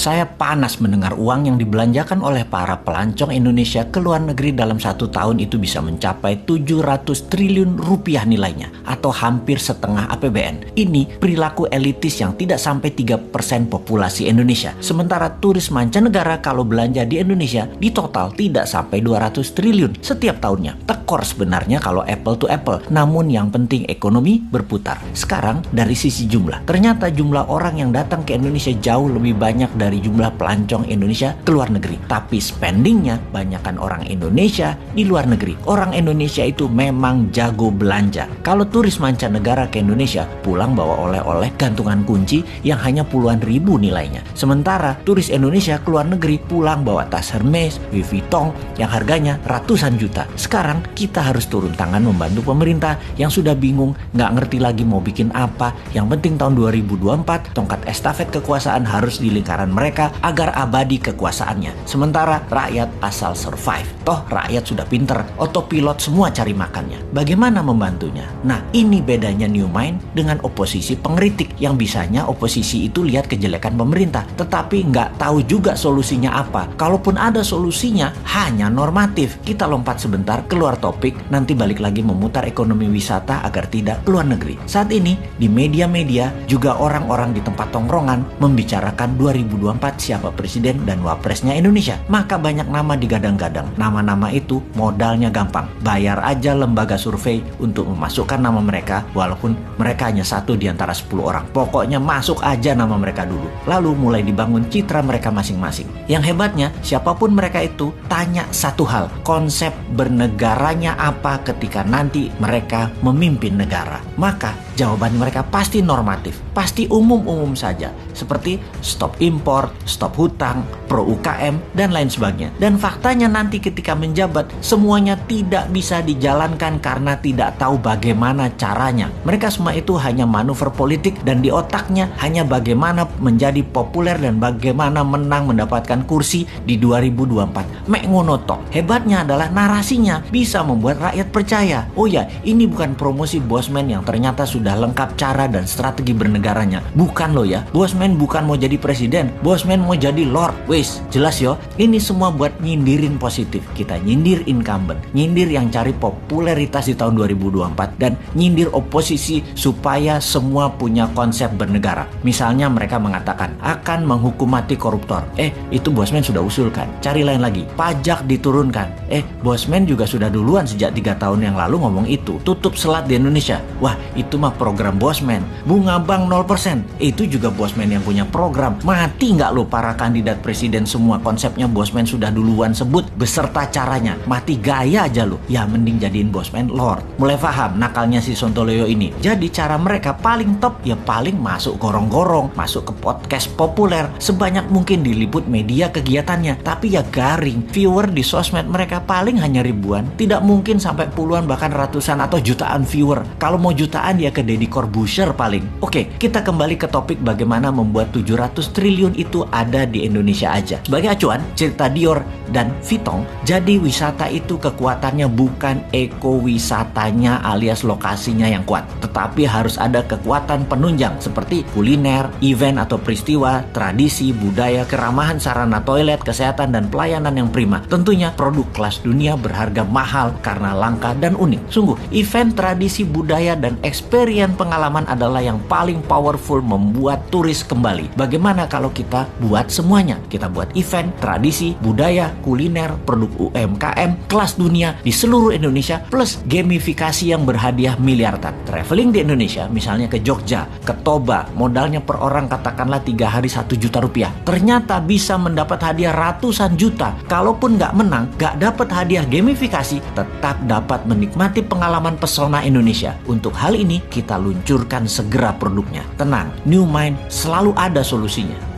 Saya panas mendengar uang yang dibelanjakan oleh para pelancong Indonesia ke luar negeri dalam 1 tahun itu bisa mencapai 700 triliun rupiah nilainya, atau hampir setengah APBN. Ini perilaku elitis yang tidak sampai 3% populasi Indonesia. Sementara turis mancanegara kalau belanja di Indonesia di total tidak sampai 200 triliun setiap tahunnya. Tekor sebenarnya kalau apple to apple, namun yang penting ekonomi berputar. Sekarang dari sisi jumlah, ternyata jumlah orang yang datang ke Indonesia jauh lebih banyak dari jumlah pelancong Indonesia ke luar negeri. Tapi spendingnya banyakkan orang Indonesia di luar negeri. Orang Indonesia itu memang jago belanja. Kalau turis mancanegara ke Indonesia pulang bawa oleh-oleh gantungan kunci yang hanya puluhan ribu nilainya. Sementara turis Indonesia ke luar negeri pulang bawa tas Hermes, Louis Vuitton yang harganya ratusan juta. Sekarang kita harus turun tangan membantu pemerintah yang sudah bingung, nggak ngerti lagi mau bikin apa. Yang penting tahun 2024 tongkat estafet kekuasaan harus di lingkaran mereka agar abadi kekuasaannya. Sementara rakyat asal survive. Toh rakyat sudah pinter, otopilot semua cari makannya. Bagaimana membantunya? Nah, ini bedanya New Mind dengan oposisi pengkritik yang bisanya oposisi itu lihat kejelekan pemerintah, tetapi nggak tahu juga solusinya apa. Kalaupun ada solusinya, hanya normatif. Kita lompat sebentar keluar topik, nanti balik lagi memutar ekonomi wisata agar tidak keluar negeri. Saat ini di media-media juga orang-orang di tempat tongkrongan membicarakan 2024 siapa presiden dan wapresnya Indonesia. Maka banyak nama digadang-gadang. Nama-nama itu modalnya gampang. Bayar aja lembaga survei untuk memasukkan nama mereka, walaupun mereka hanya 1 di antara 10 orang. Pokoknya masuk aja nama mereka dulu. Lalu mulai dibangun citra mereka masing-masing. Yang hebatnya, siapapun mereka itu, tanya satu hal. Konsep bernegaranya apa ketika nanti mereka memimpin negara? Maka jawaban mereka pasti normatif, pasti umum-umum saja, seperti stop impor, stop hutang, pro UKM, dan lain sebagainya. Dan faktanya nanti ketika menjabat, semuanya tidak bisa dijalankan karena tidak tahu bagaimana caranya. Mereka semua itu hanya manuver politik dan di otaknya hanya bagaimana menjadi populer dan bagaimana menang mendapatkan kursi di 2024. Mek ngono tok. Hebatnya adalah narasinya bisa membuat rakyat percaya. Oh ya, ini bukan promosi Bosman yang ternyata sudah lengkap cara dan strategi bernegaranya. Bukan loh ya. Bosman bukan mau jadi presiden. Bosman mau jadi lord. Wes, jelas yo. Ini semua buat nyindirin positif. Kita nyindir incumbent, nyindir yang cari popularitas di tahun 2024 dan nyindir oposisi supaya semua punya konsep bernegara. Misalnya mereka mengatakan akan menghukum mati koruptor. Itu Bosman sudah usulkan. Cari lain lagi. Pajak diturunkan. Bosman juga sudah duluan sejak 3 tahun yang lalu ngomong itu. Tutup selat di Indonesia. Wah, itu mah program Bosman. Bunga bank 0%. Itu juga Bosman yang punya program. Mati nggak lo para kandidat presiden semua konsepnya Bosman sudah duluan sebut beserta caranya. Mati gaya aja lo. Ya mending jadiin Bosman lord. Mulai paham nakalnya si Sontoloyo ini. Jadi cara mereka paling top ya paling masuk gorong-gorong, masuk ke podcast populer, sebanyak mungkin diliput media kegiatannya. Tapi ya garing. Viewer di sosmed mereka paling hanya ribuan. Tidak mungkin sampai puluhan bahkan ratusan atau jutaan viewer. Kalau mau jutaan ya ke Deddy Corbuzier paling. Oke, kita kembali ke topik bagaimana membuat 700 triliun itu ada di Indonesia aja. Sebagai acuan, cerita Dior dan Vuitton, jadi wisata itu kekuatannya bukan ekowisatanya alias lokasinya yang kuat, tetapi harus ada kekuatan penunjang seperti kuliner, event atau peristiwa, tradisi, budaya, keramahan sarana toilet, kesehatan, dan pelayanan yang prima. Tentunya produk kelas dunia berharga mahal karena langka dan unik. Sungguh, event, tradisi, budaya, dan experience pengalaman adalah yang paling powerful membuat turis kembali. Bagaimana kalau kita buat semuanya? Kita buat event, tradisi, budaya, kuliner, produk UMKM, kelas dunia di seluruh Indonesia, plus gamifikasi yang berhadiah miliaran. Traveling di Indonesia, misalnya ke Jogja, ke Toba, modalnya per orang katakanlah 3 hari 1 juta rupiah. Ternyata bisa mendapat hadiah ratusan juta. Kalaupun nggak menang, nggak dapat hadiah gamifikasi, tetap dapat menikmati pengalaman pesona Indonesia. Untuk hal ini, kita luncurkan segera produknya. Tenang, New Mind selalu ada solusinya.